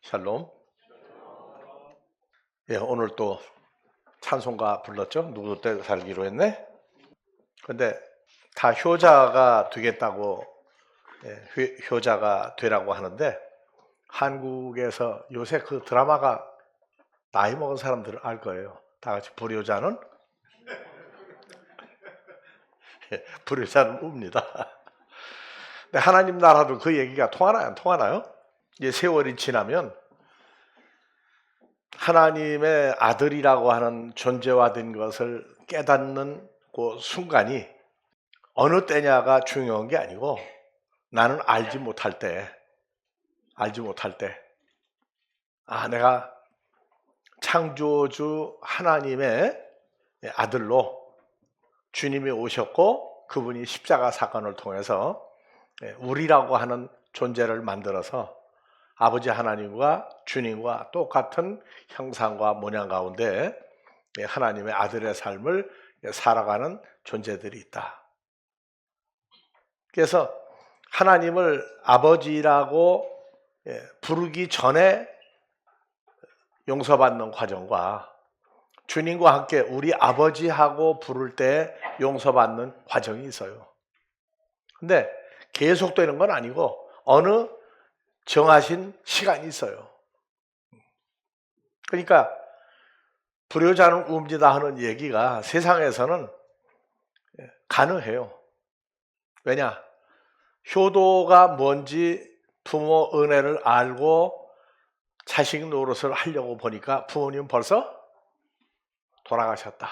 샬롬. 예, 오늘 또 찬송가 불렀죠? 누구 때 살기로 했네? 근데 다 효자가 되겠다고, 효자가 되라고 하는데, 한국에서 요새 그 드라마가 나이 먹은 사람들은 알 거예요. 다 같이 불효자는? 불효자는 웁니다. 근데 하나님 나라도 그 얘기가 통하나요? 안 통하나요? 이제 세월이 지나면 하나님의 아들이라고 하는 존재화된 것을 깨닫는 그 순간이 어느 때냐가 중요한 게 아니고 나는 알지 못할 때, 내가 창조주 하나님의 아들로 주님이 오셨고 그분이 십자가 사건을 통해서 우리라고 하는 존재를 만들어서 아버지 하나님과 주님과 똑같은 형상과 모양 가운데 하나님의 아들의 삶을 살아가는 존재들이 있다. 그래서 하나님을 아버지라고 부르기 전에 용서받는 과정과 주님과 함께 우리 아버지하고 부를 때 용서받는 과정이 있어요. 근데 계속되는 건 아니고 어느 정하신 시간이 있어요. 그러니까 불효자는 웁니다 하는 얘기가 세상에서는 가능해요. 왜냐? 효도가 뭔지 부모 은혜를 알고 자식 노릇을 하려고 보니까 부모님 벌써 돌아가셨다.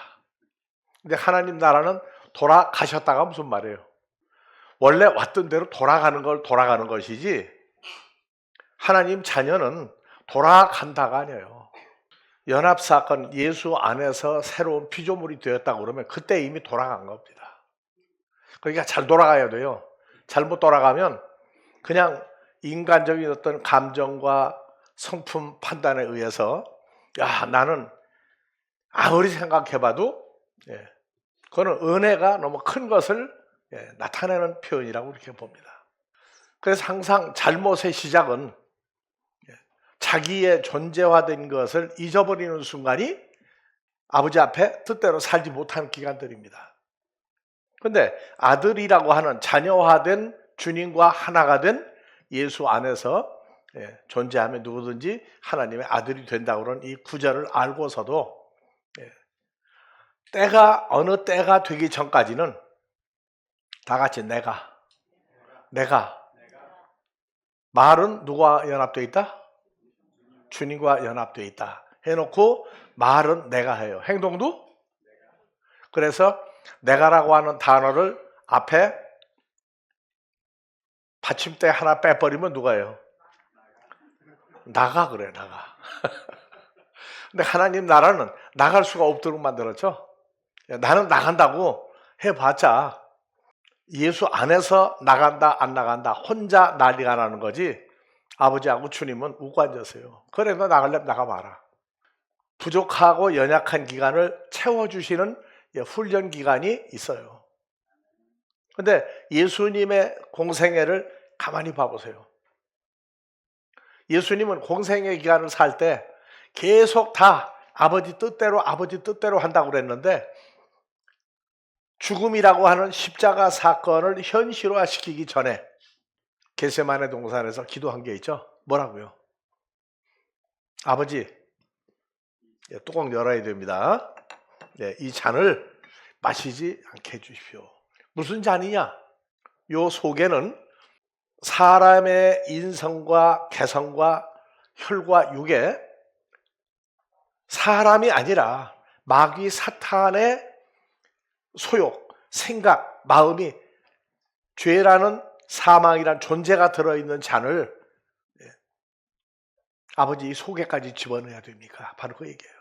근데 하나님 나라는 돌아가셨다가 무슨 말이에요? 원래 왔던 대로 돌아가는 것이지 하나님 자녀는 돌아간다가 아니에요. 연합사건 예수 안에서 새로운 피조물이 되었다고 그러면 그때 이미 돌아간 겁니다. 그러니까 잘 돌아가야 돼요. 잘못 돌아가면 그냥 인간적인 어떤 감정과 성품 판단에 의해서 나는 아무리 생각해봐도 그거는 은혜가 너무 큰 것을 나타내는 표현이라고 이렇게 봅니다. 그래서 항상 잘못의 시작은 자기의 존재화된 것을 잊어버리는 순간이 아버지 앞에 뜻대로 살지 못하는 기간들입니다. 그런데 아들이라고 하는 자녀화된 주님과 하나가 된 예수 안에서 존재하면 누구든지 하나님의 아들이 된다고 하는 이 구절을 알고서도 어느 때가 되기 전까지는 다 같이 내가 말은 누가 연합되어 있다? 주님과 연합되어 있다 해놓고 말은 내가 해요. 행동도? 그래서 내가라고 하는 단어를 앞에 받침대 하나 빼버리면 누가 해요? 나가 그래, 나가. 근데 하나님 나라는 나갈 수가 없도록 만들었죠. 나는 나간다고 해봤자 예수 안에서 나간다 안 나간다 혼자 난리가 나는 거지 아버지하고 주님은 웃고 앉았어요. 그래 너 나가려면 나가봐라. 부족하고 연약한 기간을 채워주시는 훈련 기간이 있어요. 근데 예수님의 공생애를 가만히 봐보세요. 예수님은 공생애 기간을 살 때 계속 다 아버지 뜻대로 한다고 그랬는데 죽음이라고 하는 십자가 사건을 현실화시키기 전에 겟세마네 동산에서 기도한 게 있죠. 뭐라고요? 아버지, 뚜껑 열어야 됩니다. 이 잔을 마시지 않게 해주십시오. 무슨 잔이냐? 요 속에는 사람의 인성과 개성과 혈과 육에 사람이 아니라 마귀 사탄의 소욕, 생각, 마음이 죄라는 사망이란 존재가 들어있는 잔을 아버지 속에까지 집어넣어야 됩니까? 바로 그 얘기예요.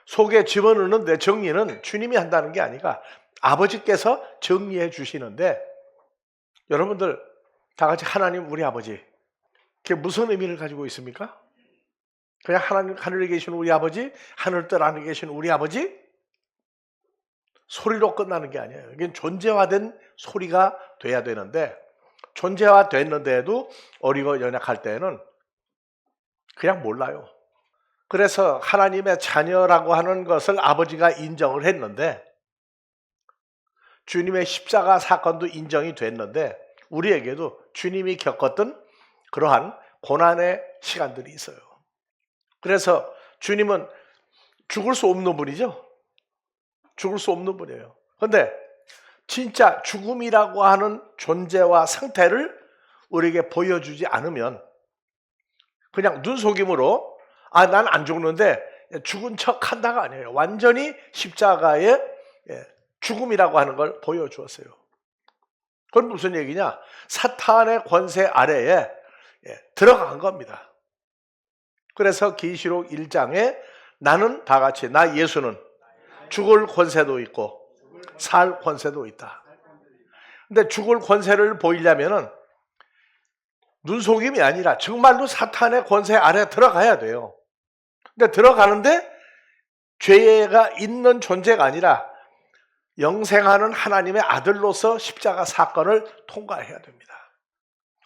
속에 집어넣는데 정리는 주님이 한다는 게 아니라 아버지께서 정리해 주시는데 여러분들 다 같이 하나님 우리 아버지 그게 무슨 의미를 가지고 있습니까? 그냥 하나님 하늘에 계신 우리 아버지, 하늘뜰 안에 계신 우리 아버지 소리로 끝나는 게 아니에요. 이게 존재화된 소리가 돼야 되는데 존재화됐는데도 어리고 연약할 때는 그냥 몰라요. 그래서 하나님의 자녀라고 하는 것을 아버지가 인정을 했는데, 주님의 십자가 사건도 인정이 됐는데, 우리에게도 주님이 겪었던 그러한 고난의 시간들이 있어요. 그래서 주님은 죽을 수 없는 분이죠. 죽을 수 없는 분이에요. 그런데 진짜 죽음이라고 하는 존재와 상태를 우리에게 보여주지 않으면 그냥 눈속임으로 난 안 죽는데 죽은 척 한다가 아니에요. 완전히 십자가의 죽음이라고 하는 걸 보여주었어요. 그건 무슨 얘기냐? 사탄의 권세 아래에 들어간 겁니다. 그래서 계시록 1장에 나는 다 같이 나 예수는 죽을 권세도 있고 살 권세도 있다. 근데 죽을 권세를 보이려면은 눈속임이 아니라 정말로 사탄의 권세 아래 들어가야 돼요. 근데 들어가는데 죄가 있는 존재가 아니라 영생하는 하나님의 아들로서 십자가 사건을 통과해야 됩니다.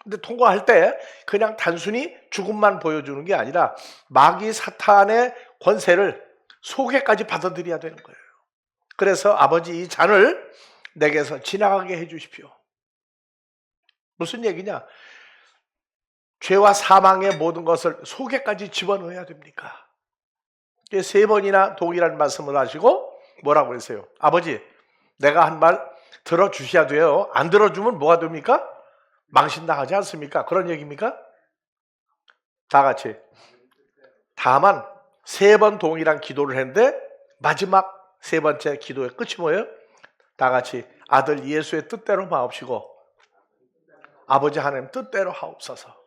근데 통과할 때 그냥 단순히 죽음만 보여주는 게 아니라 마귀 사탄의 권세를 속에까지 받아들여야 되는 거예요. 그래서 아버지 이 잔을 내게서 지나가게 해 주십시오. 무슨 얘기냐? 죄와 사망의 모든 것을 속에까지 집어넣어야 됩니까? 3번이나 동일한 말씀을 하시고 뭐라고 그랬어요? 아버지, 내가 한 말 들어주셔야 돼요. 안 들어주면 뭐가 됩니까? 망신당하지 않습니까? 그런 얘기입니까? 다 같이. 다만 3번 동일한 기도를 했는데 마지막 3번째 기도의 끝이 뭐예요? 다 같이 아들 예수의 뜻대로 마옵시고 아버지 하나님 뜻대로 하옵소서.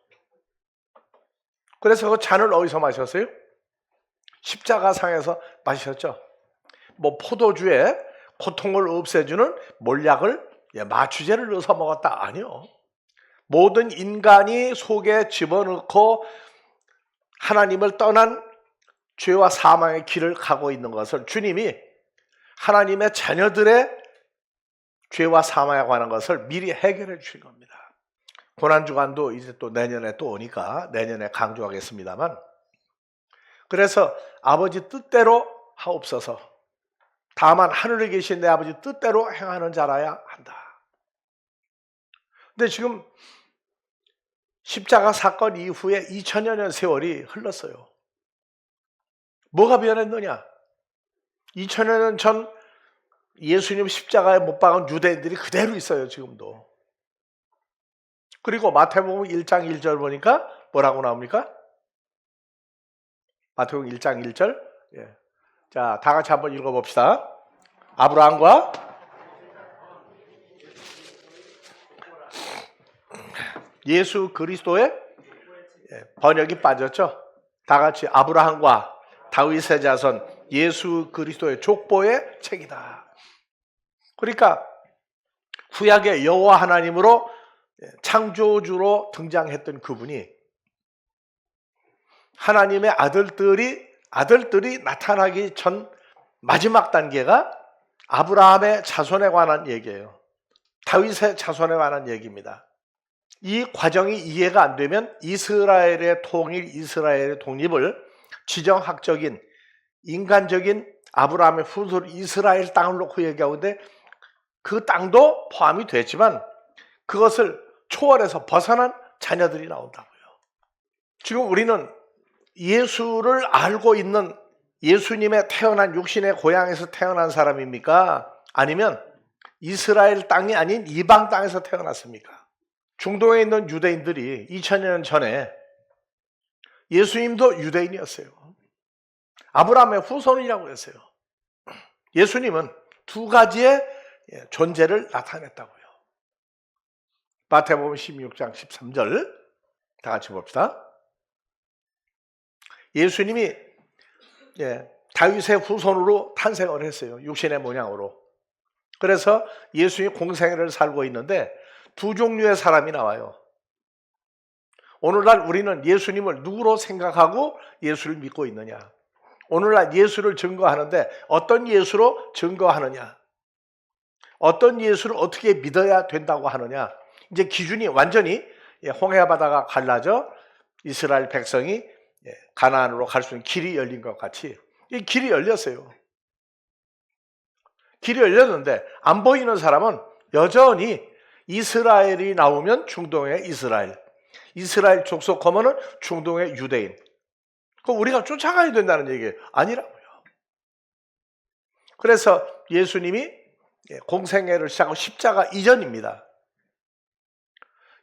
그래서 그 잔을 어디서 마셨어요? 십자가 상에서 마셨죠. 뭐 포도주에 고통을 없애주는 몰약을 마취제를 넣어서 먹었다. 아니요. 모든 인간이 속에 집어넣고 하나님을 떠난 죄와 사망의 길을 가고 있는 것을 주님이 하나님의 자녀들의 죄와 사망에 관한 것을 미리 해결해 주신 겁니다. 고난주간도 이제 또 내년에 또 오니까 내년에 강조하겠습니다만, 그래서 아버지 뜻대로 하옵소서. 다만 하늘에 계신 내 아버지 뜻대로 행하는 자라야 한다. 근데 지금 십자가 사건 이후에 2000여 년 세월이 흘렀어요. 뭐가 변했느냐? 2000여 년 전 예수님 십자가에 못 박은 유대인들이 그대로 있어요, 지금도. 그리고 마태복음 1장 1절 보니까 뭐라고 나옵니까? 마태복음 1장 1절. 자, 다 같이 한번 읽어봅시다. 아브라함과 예수 그리스도의 번역이 빠졌죠. 다 같이 아브라함과 다윗의 자손 예수 그리스도의 족보의 책이다. 그러니까 구약의 여호와 하나님으로 창조주로 등장했던 그분이 하나님의 아들들이 나타나기 전 마지막 단계가 아브라함의 자손에 관한 얘기예요. 다윗의 자손에 관한 얘기입니다. 이 과정이 이해가 안 되면 이스라엘의 독립을 지정학적인 인간적인 아브라함의 후손 이스라엘 땅을 놓고 얘기하는데 그 땅도 포함이 됐지만 그것을 초월해서 벗어난 자녀들이 나온다고요. 지금 우리는 예수를 알고 있는 예수님의 태어난 육신의 고향에서 태어난 사람입니까? 아니면 이스라엘 땅이 아닌 이방 땅에서 태어났습니까? 중동에 있는 유대인들이 2000년 전에 예수님도 유대인이었어요. 아브라함의 후손이라고 했어요. 예수님은 두 가지의 존재를 나타냈다고요. 마태복음 16장 13절 다 같이 봅시다. 예수님이 다윗의 후손으로 탄생을 했어요. 육신의 모양으로. 그래서 예수님이 공생애를 살고 있는데 두 종류의 사람이 나와요. 오늘날 우리는 예수님을 누구로 생각하고 예수를 믿고 있느냐? 오늘날 예수를 증거하는데 어떤 예수로 증거하느냐? 어떤 예수를 어떻게 믿어야 된다고 하느냐? 이제 기준이 완전히 홍해 바다가 갈라져 이스라엘 백성이 가나안으로 갈 수 있는 길이 열린 것 같이 이 길이 열렸어요. 길이 열렸는데 안 보이는 사람은 여전히 이스라엘이 나오면 중동의 이스라엘 족속하면은 중동의 유대인. 그럼 우리가 쫓아가야 된다는 얘기예요. 아니라고요. 그래서 예수님이 공생애를 시작하고 십자가 이전입니다.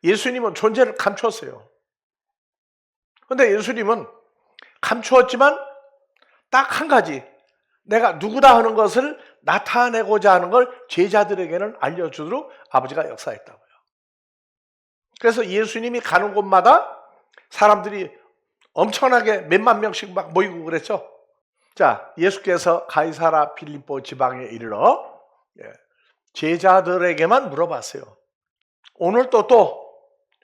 예수님은 존재를 감추었어요. 그런데 예수님은 감추었지만 딱 한 가지, 내가 누구다 하는 것을 나타내고자 하는 걸 제자들에게는 알려주도록 아버지가 역사했다고요. 그래서 예수님이 가는 곳마다 사람들이 엄청나게 몇만 명씩 막 모이고 그랬죠. 자, 예수께서 가이사라 빌립보 지방에 이르러 제자들에게만 물어봤어요. 오늘 또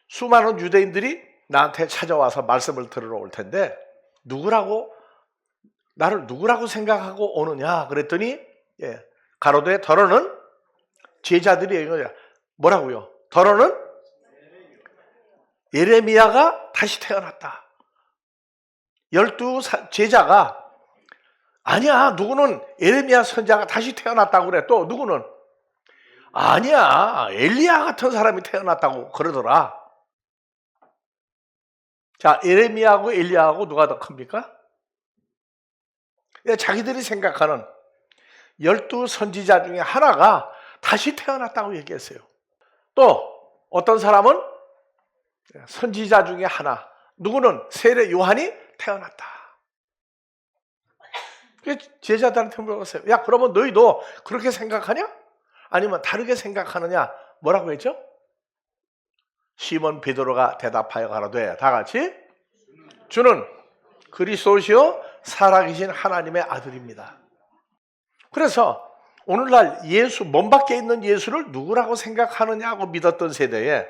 수많은 유대인들이 나한테 찾아와서 말씀을 들으러 올 텐데 나를 누구라고 생각하고 오느냐 그랬더니 가로되 더러는 제자들이 얘기해요. 뭐라고요? 더러는 예레미야가 다시 태어났다. 12 제자가 아니야, 누구는 예레미야 선지자가 다시 태어났다고 그래. 또 누구는 아니야, 엘리야 같은 사람이 태어났다고 그러더라. 자, 예레미야하고 엘리야하고 누가 더 큽니까? 자기들이 생각하는 12 선지자 중에 하나가 다시 태어났다고 얘기했어요. 또 어떤 사람은 선지자 중에 하나, 누구는 세례 요한이 태어났다. 제자들한테 물어봤어요. 야, 그러면 너희도 그렇게 생각하냐? 아니면 다르게 생각하느냐? 뭐라고 했죠? 시몬 베드로가 대답하여 가로되 다 같이 주는 그리스도시요 살아계신 하나님의 아들입니다. 그래서 오늘날 몸 밖에 있는 예수를 누구라고 생각하느냐고 믿었던 세대에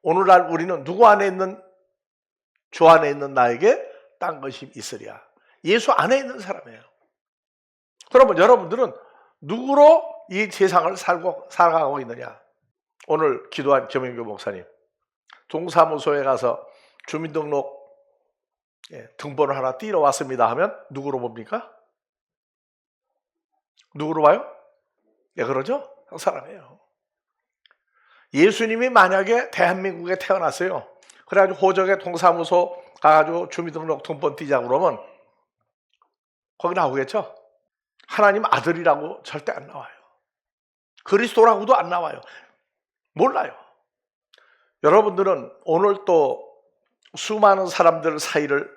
오늘날 우리는 누구 안에 있는 주 안에 있는 나에게 딴 것이 있으랴. 예수 안에 있는 사람이에요. 그러면 여러분들은 누구로 이 세상을 살아가고 있느냐? 오늘 기도한 김영규 목사님, 동사무소에 가서 주민등록 등본을 하나 띄러 왔습니다 하면 누구로 봅니까? 누구로 봐요? 그러죠? 한 사람이에요. 예수님이 만약에 대한민국에 태어났어요. 그래가지고 호적에 동사무소 가가지고 주민등록 등본 띄자고 그러면 거기 나오겠죠? 하나님 아들이라고 절대 안 나와요. 그리스도라고도 안 나와요. 몰라요. 여러분들은 오늘 또 수많은 사람들 사이를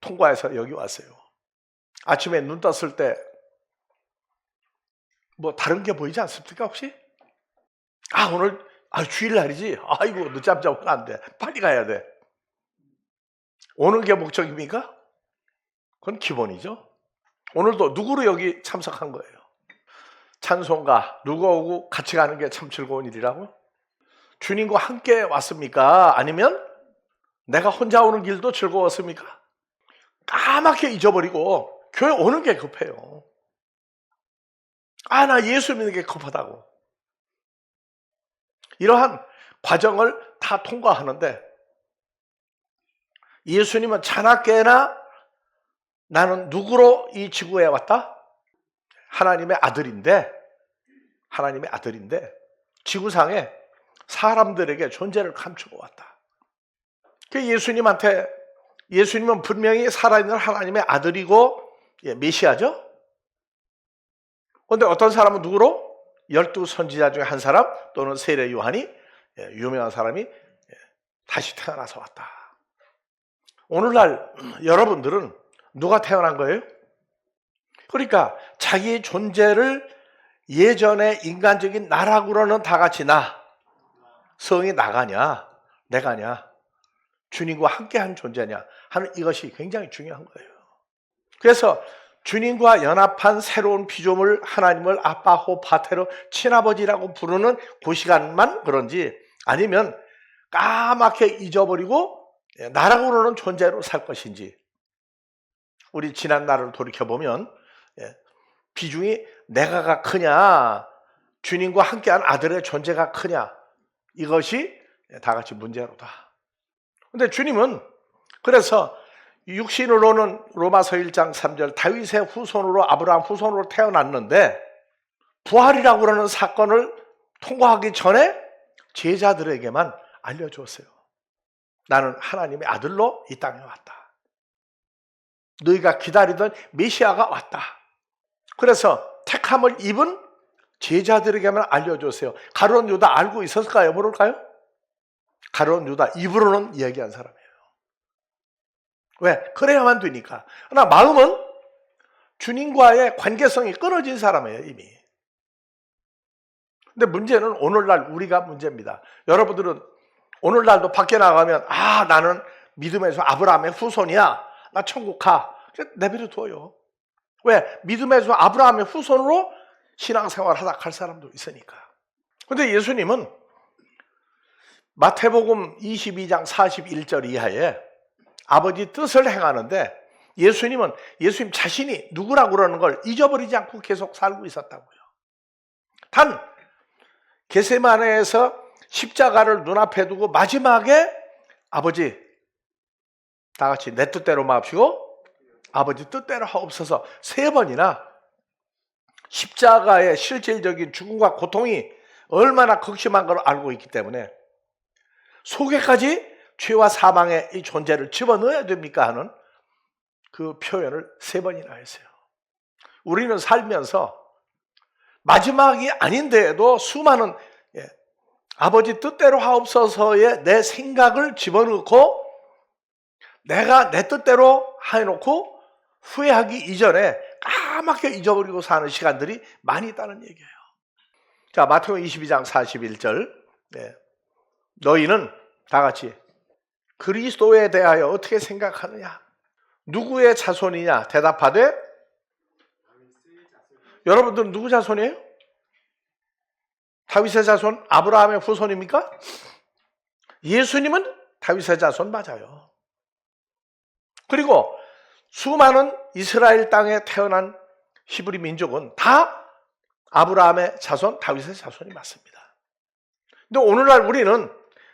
통과해서 여기 왔어요. 아침에 눈 떴을 때 뭐 다른 게 보이지 않습니까 혹시? 오늘 주일날이지. 아이고 늦잠 자면 안 돼. 빨리 가야 돼. 오는 게 목적입니까? 그건 기본이죠. 오늘도 누구로 여기 참석한 거예요? 찬송가 누구 오고 같이 가는 게 참 즐거운 일이라고? 주님과 함께 왔습니까? 아니면 내가 혼자 오는 길도 즐거웠습니까? 까맣게 잊어버리고 교회 오는 게 급해요. 나 예수 믿는 게 급하다고. 이러한 과정을 다 통과하는데 예수님은 자나깨나 나는 누구로 이 지구에 왔다? 하나님의 아들인데 지구상에 사람들에게 존재를 감추고 왔다. 예수님은 분명히 살아있는 하나님의 아들이고 메시아죠. 그런데 어떤 사람은 누구로? 12 선지자 중에 한 사람 또는 세례 요한이 유명한 사람이 다시 태어나서 왔다. 오늘날 여러분들은 누가 태어난 거예요? 그러니까 자기 존재를 예전에 인간적인 나라고는 다 같이 성이 나가냐 내가냐 주님과 함께한 존재냐 하는 이것이 굉장히 중요한 거예요. 그래서 주님과 연합한 새로운 피조물 하나님을 아빠 호파테로 친아버지라고 부르는 그 시간만 그런지 아니면 까맣게 잊어버리고 나라고는 존재로 살 것인지 우리 지난 날을 돌이켜보면 비중이 내가가 크냐 주님과 함께한 아들의 존재가 크냐 이것이 다 같이 문제로다. 그런데 주님은 그래서 육신으로는 로마서 1장 3절 다윗의 후손으로 아브라함 후손으로 태어났는데 부활이라고 그러는 사건을 통과하기 전에 제자들에게만 알려주었어요. 나는 하나님의 아들로 이 땅에 왔다. 너희가 기다리던 메시아가 왔다. 그래서 택함을 입은 제자들에게만 알려줬어요. 가룟 유다 알고 있었을까요? 모를까요? 가룟 유다 입으로는 이야기한 사람이에요. 왜? 그래야만 되니까. 그러나 마음은 주님과의 관계성이 끊어진 사람이에요, 이미. 근데 문제는 오늘날 우리가 문제입니다. 여러분들은 오늘날도 밖에 나가면 나는 믿음에서 아브라함의 후손이야. 나 천국 가. 내버려 둬요. 왜? 믿음에서 아브라함의 후손으로 신앙생활 하다 갈 사람도 있으니까. 근데 예수님은 마태복음 22장 41절 이하에 아버지 뜻을 행하는데 예수님 자신이 누구라고 그러는 걸 잊어버리지 않고 계속 살고 있었다고요. 단 겟세마네에서 십자가를 눈앞에 두고 마지막에 아버지 다 같이 내 뜻대로 마옵시고 아버지 뜻대로 하옵소서 3번이나 십자가의 실질적인 죽음과 고통이 얼마나 극심한 걸 알고 있기 때문에 속에까지 죄와 사망의 이 존재를 집어넣어야 됩니까 하는 그 표현을 3번이나 했어요. 우리는 살면서 마지막이 아닌데도 수많은 아버지 뜻대로 하옵소서에 내 생각을 집어넣고 내가 내 뜻대로 해놓고 후회하기 이전에 까맣게 잊어버리고 사는 시간들이 많이 있다는 얘기예요. 자, 마태복음 22장 41절 너희는 다 같이 그리스도에 대하여 어떻게 생각하느냐? 누구의 자손이냐? 대답하되 여러분들은 누구 자손이에요? 다윗의 자손? 아브라함의 후손입니까? 예수님은 다윗의 자손 맞아요. 그리고 수많은 이스라엘 땅에 태어난 히브리 민족은 다 아브라함의 자손, 다윗의 자손이 맞습니다. 근데 오늘날 우리는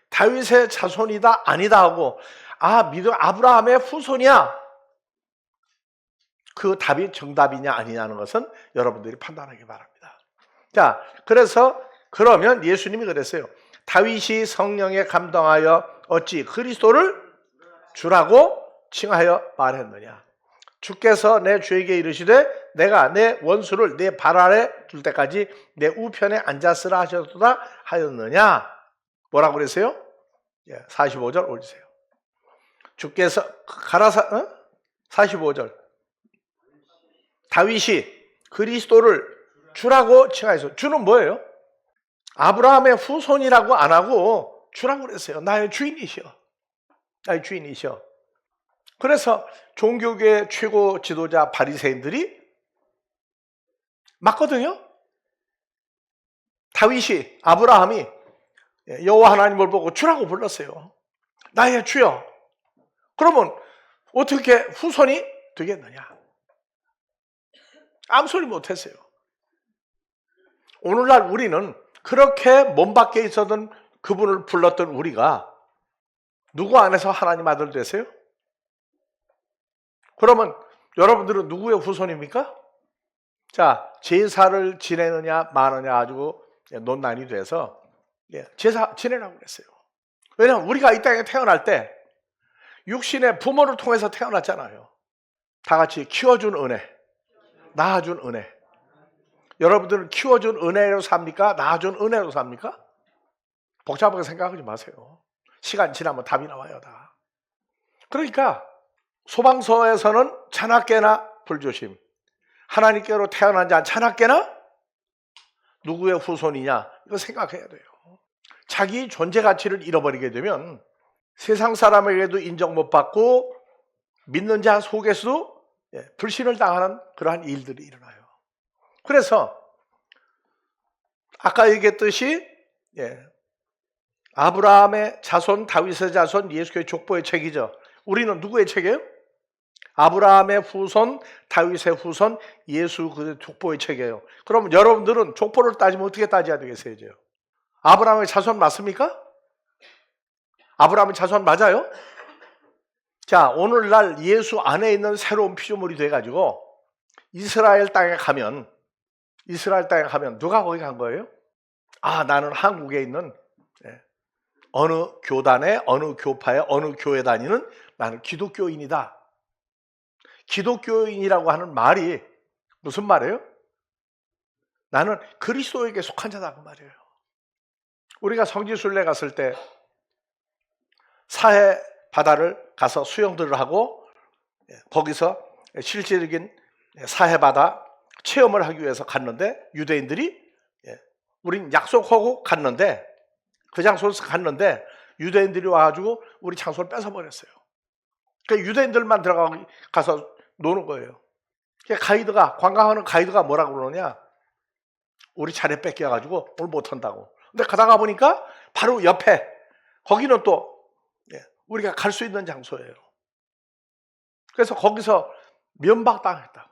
다윗의 자손이다 아니다 하고 믿음 아브라함의 후손이야. 그 답이 정답이냐 아니냐는 것은 여러분들이 판단하기 바랍니다. 자, 그래서 그러면 예수님이 그랬어요. 다윗이 성령에 감동하여 어찌 그리스도를 주라고 칭하여 말했느냐. 주께서 내 주에게 이르시되 내가 내 원수를 내 발 아래 둘 때까지 내 우편에 앉았으라 하셨도다 하였느냐. 뭐라고 그랬어요? 45절 올리세요. 주께서 45절 다윗이 그리스도를 주라고 칭하였어요. 주는 뭐예요? 아브라함의 후손이라고 안 하고 주라고 그랬어요. 나의 주인이시여. 나의 주인이시여. 그래서 종교계의 최고 지도자 바리새인들이 맞거든요. 다윗이 아브라함이 여호와 하나님을 보고 주라고 불렀어요. 나의 주여. 그러면 어떻게 후손이 되겠느냐? 아무 소리 못했어요. 오늘날 우리는 그렇게 몸 밖에 있었던 그분을 불렀던 우리가 누구 안에서 하나님 아들 되세요? 그러면 여러분들은 누구의 후손입니까? 자, 제사를 지내느냐 마느냐 가지고 논란이 돼서 제사 지내라고 그랬어요. 왜냐하면 우리가 이 땅에 태어날 때 육신의 부모를 통해서 태어났잖아요. 다 같이 키워준 은혜, 낳아준 은혜. 여러분들은 키워준 은혜로 삽니까? 낳아준 은혜로 삽니까? 복잡하게 생각하지 마세요. 시간 지나면 답이 나와요, 다. 그러니까 소방서에서는 자나깨나 불조심. 하나님께로 태어난 자 자나깨나 누구의 후손이냐 이거 생각해야 돼요. 자기 존재 가치를 잃어버리게 되면 세상 사람에게도 인정 못 받고 믿는 자 속에서도 불신을 당하는 그러한 일들이 일어나요. 그래서 아까 얘기했듯이 아브라함의 자손, 다윗의 자손, 예수의 족보의 책이죠. 우리는 누구의 책이에요? 아브라함의 후손, 다윗의 후손, 예수 그 족보의 책이에요. 그럼 여러분들은 족보를 따지면 어떻게 따져야 되겠어요? 아브라함의 자손 맞습니까? 아브라함의 자손 맞아요? 자, 오늘날 예수 안에 있는 새로운 피조물이 돼가지고 이스라엘 땅에 가면 누가 거기 간 거예요? 아, 나는 한국에 있는 어느 교단에, 어느 교파에, 어느 교회 다니는 나는 기독교인이다. 기독교인이라고 하는 말이 무슨 말이에요? 나는 그리스도에게 속한 자다 그 말이에요. 우리가 성지순례 갔을 때 사해 바다를 가서 수영들을 하고 거기서 실질적인 사해 바다 체험을 하기 위해서 갔는데 유대인들이 우린 약속하고 갔는데 그 장소에서 갔는데 유대인들이 와가지고 우리 장소를 뺏어버렸어요. 그러니까 유대인들만 가서 노는 거예요. 그러니까 관광하는 가이드가 뭐라고 그러냐? 우리 차례 뺏겨가지고 오늘 못한다고. 근데 가다가 보니까 바로 옆에 거기는 또 우리가 갈 수 있는 장소예요. 그래서 거기서 면박당했다고.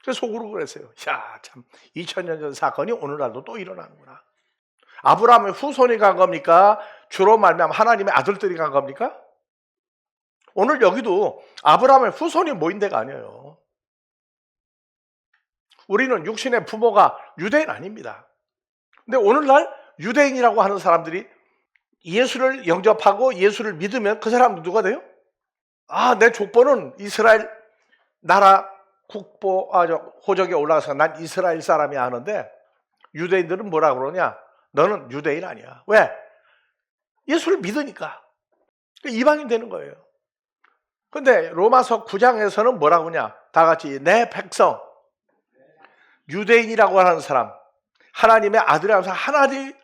그래서 속으로 그랬어요. 야, 참 2000년 전 사건이 오늘날도 또 일어나는구나. 아브라함의 후손이 간 겁니까? 주로 말하면 하나님의 아들들이 간 겁니까? 오늘 여기도 아브라함의 후손이 모인 데가 아니에요. 우리는 육신의 부모가 유대인 아닙니다. 근데 오늘날 유대인이라고 하는 사람들이 예수를 영접하고 예수를 믿으면 그 사람도 누가 돼요? 아, 내 족보는 이스라엘 나라 호적에 올라가서 난 이스라엘 사람이 하는데 유대인들은 뭐라 그러냐? 너는 유대인 아니야. 왜? 예수를 믿으니까. 이방인 되는 거예요. 근데 로마서 9장에서는 뭐라고 하냐? 다 같이 내 백성, 유대인이라고 하는 사람, 하나님의 아들이라면서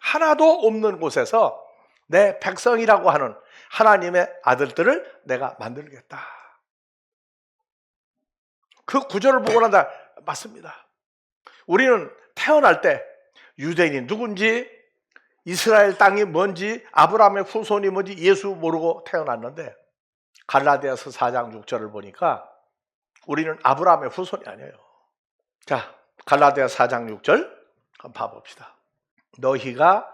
하나도 없는 곳에서 내 백성이라고 하는 하나님의 아들들을 내가 만들겠다. 그 구절을 보고 난다. 맞습니다. 우리는 태어날 때 유대인이 누군지, 이스라엘 땅이 뭔지, 아브라함의 후손이 뭔지 예수 모르고 태어났는데 갈라디아서 4장 6절을 보니까 우리는 아브라함의 후손이 아니에요. 자, 갈라디아 4장 6절 한번 봐봅시다. 너희가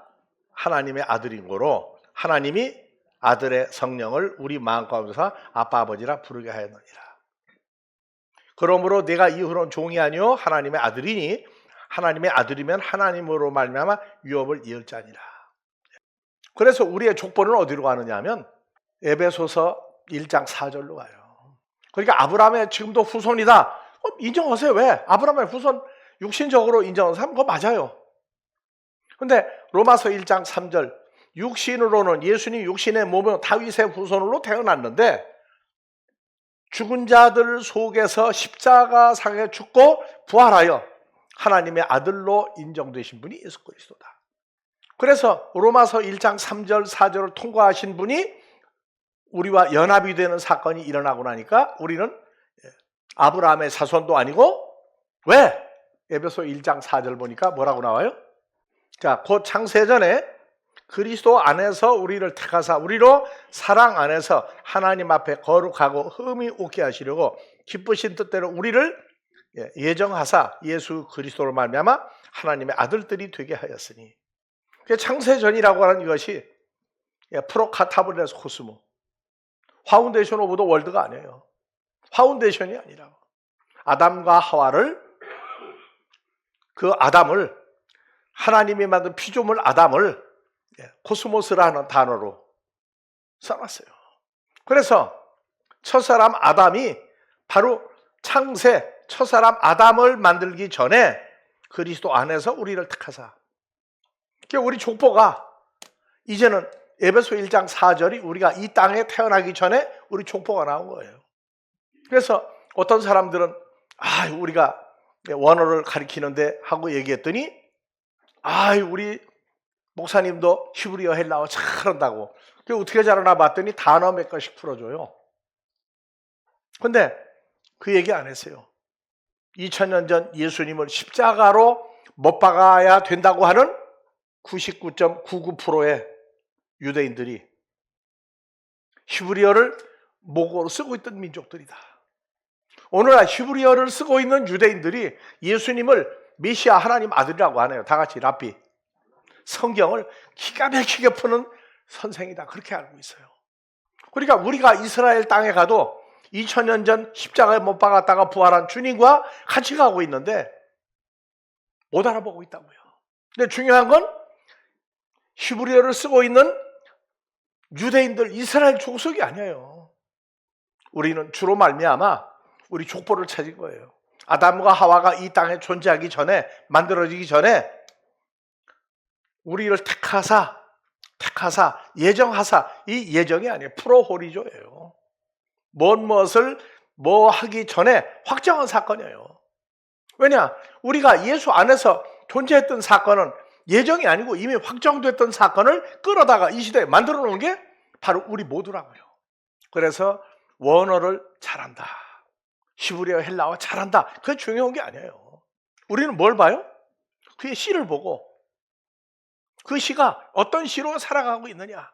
하나님의 아들인 거로 하나님이 아들의 성령을 우리 마음가운데서 아빠 아버지라 부르게 하였느니라. 그러므로 내가 이후로는 종이 아니요 하나님의 아들이니 하나님의 아들이면 하나님으로 말미암아 유업을 이을 자니라. 그래서 우리의 족보는 어디로 가느냐 하면 에베소서 1장 4절로 가요. 그러니까 아브라함의 지금도 후손이다. 인정하세요. 왜? 아브라함의 후손 육신적으로 인정하는 사람 그거 맞아요. 근데 로마서 1장 3절 육신으로는 예수님 육신의 몸은 다윗의 후손으로 태어났는데 죽은 자들 속에서 십자가상에 죽고 부활하여 하나님의 아들로 인정되신 분이 예수 그리스도다. 그래서 로마서 1장 3절 4절을 통과하신 분이 우리와 연합이 되는 사건이 일어나고 나니까 우리는 아브라함의 자손도 아니고 왜? 에베소 1장 4절 보니까 뭐라고 나와요? 자, 곧 창세전에 그리스도 안에서 우리를 택하사 우리로 사랑 안에서 하나님 앞에 거룩하고 흠이 없게 하시려고 기쁘신 뜻대로 우리를 예정하사 예수 그리스도로 말미암아 하나님의 아들들이 되게 하였으니. 창세전이라고 하는 이것이 프로카타브레스 코스모 파운데이션 오브 더 월드가 아니에요. 파운데이션이 아니라고. 아담과 하와를 그 아담을 하나님이 만든 피조물 아담을 코스모스라는 단어로 써놨어요. 그래서 첫사람 아담이 바로 창세 첫사람 아담을 만들기 전에 그리스도 안에서 우리를 택하사. 우리 족보가 이제는 에베소 1장 4절이 우리가 이 땅에 태어나기 전에 우리 족보가 나온 거예요. 그래서 어떤 사람들은 우리가 원어를 가리키는데 하고 얘기했더니 우리 목사님도 히브리어 헬라어 잘한다고. 어떻게 잘하나 봤더니 단어 몇 가지씩 풀어줘요. 근데 그 얘기 안 했어요. 2000년 전 예수님을 십자가로 못 박아야 된다고 하는 99.99%의 유대인들이 히브리어를 모국어로 쓰고 있던 민족들이다. 오늘날 히브리어를 쓰고 있는 유대인들이 예수님을 메시아 하나님 아들이라고 하네요. 다 같이 랍비. 성경을 기가 막히게 푸는 선생이다. 그렇게 알고 있어요. 그러니까 우리가 이스라엘 땅에 가도 2000년 전 십자가에 못 박았다가 부활한 주님과 같이 가고 있는데 못 알아보고 있다고요. 근데 중요한 건 히브리어를 쓰고 있는 유대인들, 이스라엘 족속이 아니에요. 우리는 주로 말미암아 우리 족보를 찾은 거예요. 아담과 하와가 이 땅에 존재하기 전에, 만들어지기 전에 우리를 택하사, 예정하사, 이 예정이 아니에요. 프로호리조예요. 무엇을 뭐 하기 전에 확정한 사건이에요. 왜냐? 우리가 예수 안에서 존재했던 사건은 예정이 아니고 이미 확정됐던 사건을 끌어다가 이 시대에 만들어 놓은 게 바로 우리 모두라고요. 그래서 원어를 잘한다, 히브리어, 헬라어 잘한다, 그게 중요한 게 아니에요. 우리는 뭘 봐요? 그의 시를 보고 그 시가 어떤 시로 살아가고 있느냐,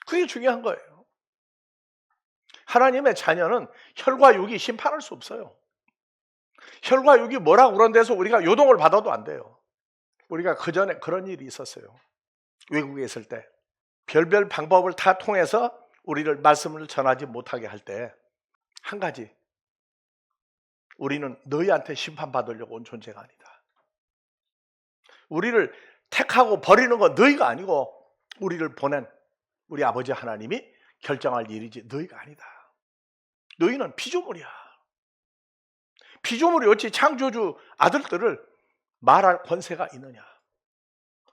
그게 중요한 거예요. 하나님의 자녀는 혈과 육이 심판할 수 없어요. 혈과 육이 뭐라고 그런 데서 우리가 요동을 받아도 안 돼요. 우리가 그 전에 그런 일이 있었어요. 외국에 있을 때 별별 방법을 다 통해서 우리를 말씀을 전하지 못하게 할 때 한 가지, 우리는 너희한테 심판받으려고 온 존재가 아니다. 우리를 택하고 버리는 건 너희가 아니고 우리를 보낸 우리 아버지 하나님이 결정할 일이지 너희가 아니다. 너희는 피조물이야. 피조물이 어찌 창조주 아들들을 말할 권세가 있느냐.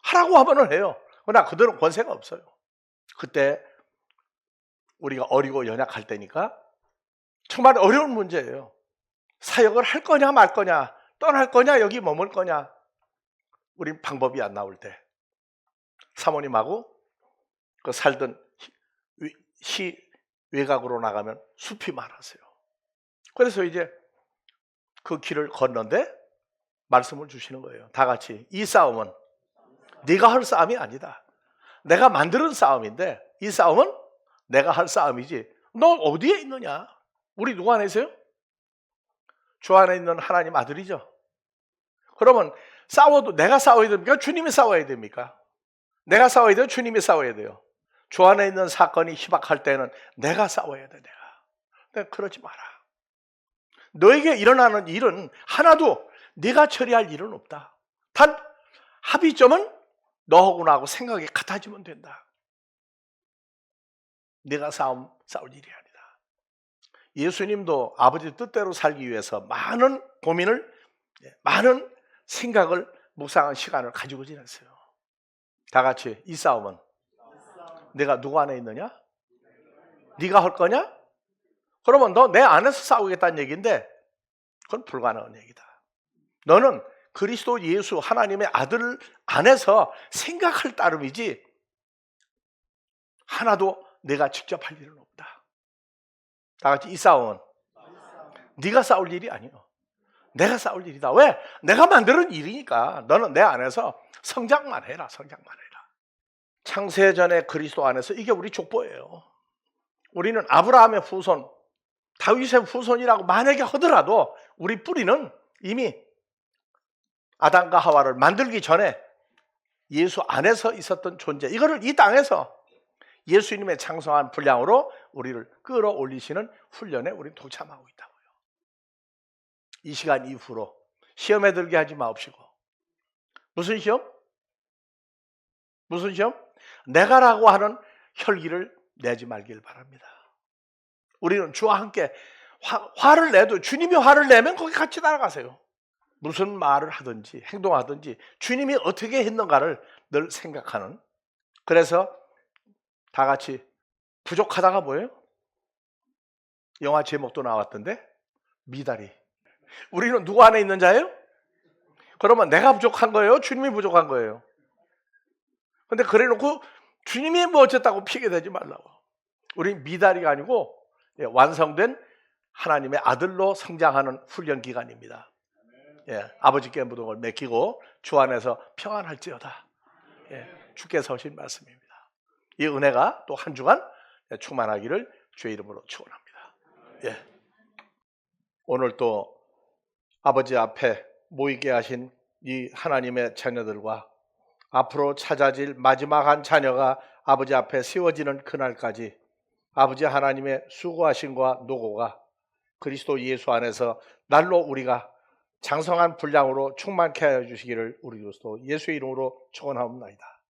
하라고 하면은 해요. 그러나 그들은 권세가 없어요. 그때 우리가 어리고 연약할 때니까 정말 어려운 문제예요. 사역을 할 거냐 말 거냐, 떠날 거냐 여기 머물 거냐. 우린 방법이 안 나올 때 사모님하고 그 살던 시 외곽으로 나가면 숲이 많았어요. 그래서 이제 그 길을 걷는데 말씀을 주시는 거예요. 다 같이 이 싸움은 네가 할 싸움이 아니다. 내가 만드는 싸움인데 이 싸움은 내가 할 싸움이지 너 어디에 있느냐. 우리 누구 안에 있어요? 주 안에 있는 하나님 아들이죠. 그러면 싸워도 내가 싸워야 됩니까? 주님이 싸워야 됩니까? 내가 싸워야 돼요? 주님이 싸워야 돼요? 주 안에 있는 사건이 희박할 때는 내가 싸워야 돼. 내가 그러지 마라. 너에게 일어나는 일은 하나도 네가 처리할 일은 없다. 단 합의점은 너하고 나하고 생각이 같아지면 된다. 네가 싸울 일이 아니다. 예수님도 아버지 뜻대로 살기 위해서 많은 고민을, 많은 생각을 묵상한 시간을 가지고 지냈어요. 다 같이 이 싸움은 내가 누구 안에 있느냐? 네가 할 거냐? 그러면 너 내 안에서 싸우겠다는 얘기인데 그건 불가능한 얘기다. 너는 그리스도 예수 하나님의 아들 안에서 생각할 따름이지 하나도 내가 직접 할 일은 없다. 다 같이 이 싸움은 네가 싸울 일이 아니에요. 내가 싸울 일이다. 왜? 내가 만드는 일이니까 너는 내 안에서 성장만 해라. 성장만 해라. 창세전의 그리스도 안에서 이게 우리 족보예요. 우리는 아브라함의 후손, 다윗의 후손이라고 만약에 하더라도 우리 뿌리는 이미 아담과 하와를 만들기 전에 예수 안에서 있었던 존재, 이거를 이 땅에서 예수님의 창성한 분량으로 우리를 끌어올리시는 훈련에 우리는 동참하고 있다고요. 이 시간 이후로 시험에 들게 하지 마옵시고. 무슨 시험? 무슨 시험? 내가라고 하는 혈기를 내지 말길 바랍니다. 우리는 주와 함께 화를 내도 주님이 화를 내면 거기 같이 따라가세요. 무슨 말을 하든지 행동하든지 주님이 어떻게 했는가를 늘 생각하는. 그래서 다 같이 부족하다가 뭐예요? 영화 제목도 나왔던데 미다리. 우리는 누구 안에 있는 자예요? 그러면 내가 부족한 거예요? 주님이 부족한 거예요? 근데 그래놓고 주님이 뭐 어쨌다고 핑계대지 말라고. 우린 미다리가 아니고 완성된 하나님의 아들로 성장하는 훈련 기간입니다. 아버지께 모든 걸 맡기고 주 안에서 평안할지어다. 주께서 하신 말씀입니다. 이 은혜가 또 한 주간 충만하기를 주의 이름으로 축원합니다. 오늘 또 아버지 앞에 모이게 하신 이 하나님의 자녀들과 앞으로 찾아질 마지막 한 자녀가 아버지 앞에 세워지는 그날까지 아버지 하나님의 수고하심과 노고가 그리스도 예수 안에서 날로 우리가 장성한 분량으로 충만케 하여 주시기를 우리 그리스도 예수의 이름으로 축원하옵나이다.